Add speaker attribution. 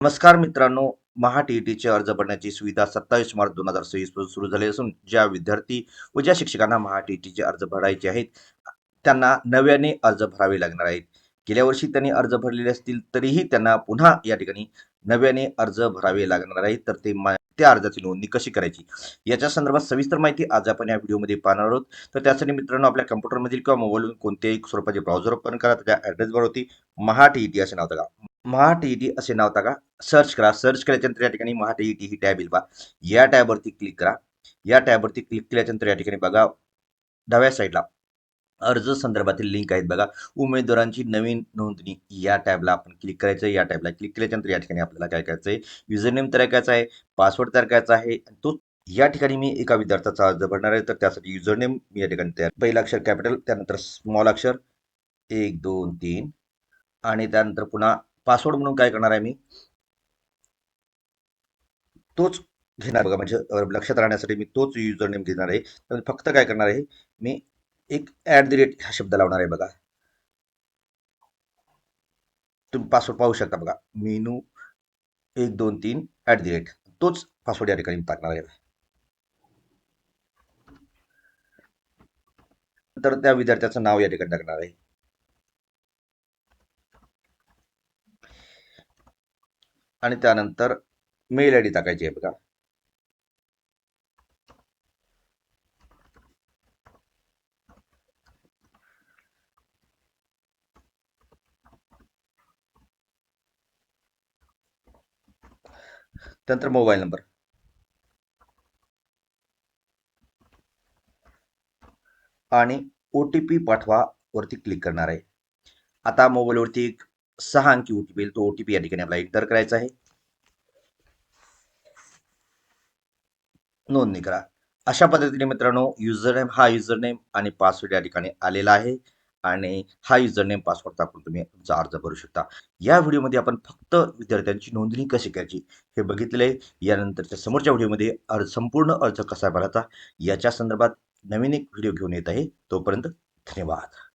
Speaker 1: नमस्कार मित्रांनो, महा-टी-ई-टीचे अर्ज भरण्याची सुविधा 27 मार्च 2026 पासून सुरू झाली असून ज्या विद्यार्थी व ज्या शिक्षकांना महा-टी-ई-टीचे अर्ज भरायचे आहेत, त्यांना नव्याने अर्ज भरावे लागणार आहेत. गेल्या वर्षी त्यांनी अर्ज भरलेले असतील तरीही त्यांना पुन्हा या ठिकाणी नव्याने अर्ज भरावे लागणार आहेत. तर त्या अर्जाची नोंदणी कशी करायची याच्या संदर्भात सविस्तर माहिती आज आपण या व्हिडिओमध्ये पाहणार आहोत. तर त्यासाठी मित्रांनो आपल्या कॉम्प्युटरमधील किंवा मोबाईलवरून कोणत्याही स्वरूपाचे ब्राउझर ओपन करा. त्या ॲड्रेसवरती महा-टी-ई-टी असे नाव टाका. महा-टी-ई-टी असे नाव टाका. सर्च करा. सर्च केल्याच्यानंतर या ठिकाणी महा-टी-ई-टी ही टॅब येईल पहा. या टॅबवरती क्लिक करा. या टॅबवरती क्लिक केल्याच्यानंतर या ठिकाणी बघा डाव्या साईडला अर्ज संदर्भातील लिंक आहेत बघा. उमेदवारांची नवीन नोंदणी या टॅबला आपण क्लिक करायचं आहे. या टॅबला क्लिक केल्याच्यानंतर या ठिकाणी आपल्याला काय करायचं आहे, युजरनेम तयार करायचा आहे, पासवर्ड तयार करायचा आहे. तो या ठिकाणी मी एका विद्यार्थ्याचा अर्ज भरणार आहे, तर त्यासाठी युजरनेम मी या ठिकाणी तयार पहिलं अक्षर कॅपिटल, त्यानंतर स्मॉल अक्षर 1, 2, 3 आणि त्यानंतर पुन्हा पासवर्ड म्हणून काय करणार आहे मी तोच घेणार बघा. म्हणजे लक्षात राहण्यासाठी मी तोच युजर नेम घेणार आहे. तर फक्त काय करणार आहे, मी एक @ हा शब्द लावणार आहे बघा. तुम्ही पासवर्ड पाहू शकता बघा. मीनू 1, 2, 3 तोच पासवर्ड या ठिकाणी टाकणार आहे. तर त्या विद्यार्थ्याचं नाव या ठिकाणी टाकणार आहे आणि त्यानंतर मेल आयडी टाकायची आहे बघा. त्यानंतर मोबाईल नंबर आणि OTP पाठवा वरती क्लिक करणार आहे. आता मोबाईलवरती एक 6 अंकी OTP येईल. तो OTP या ठिकाणी आपल्याला एंटर करायचा आहे. नोंदणी करा. अशा पद्धतीने मित्रांनो युजरनेम आणि पासवर्ड या ठिकाणी आलेला आहे आणि हा युजरनेम पासवर्ड टाकून तुम्ही तुमचा अर्ज भरू शकता. या व्हिडिओमध्ये आपण फक्त विद्यार्थ्यांची नोंदणी कशी करायची हे बघितले आहे. यानंतरच्या समोरच्या व्हिडिओमध्ये संपूर्ण अर्ज कसा भरायचा याच्या संदर्भात नवीन एक व्हिडिओ घेऊन येत आहे. तोपर्यंत धन्यवाद.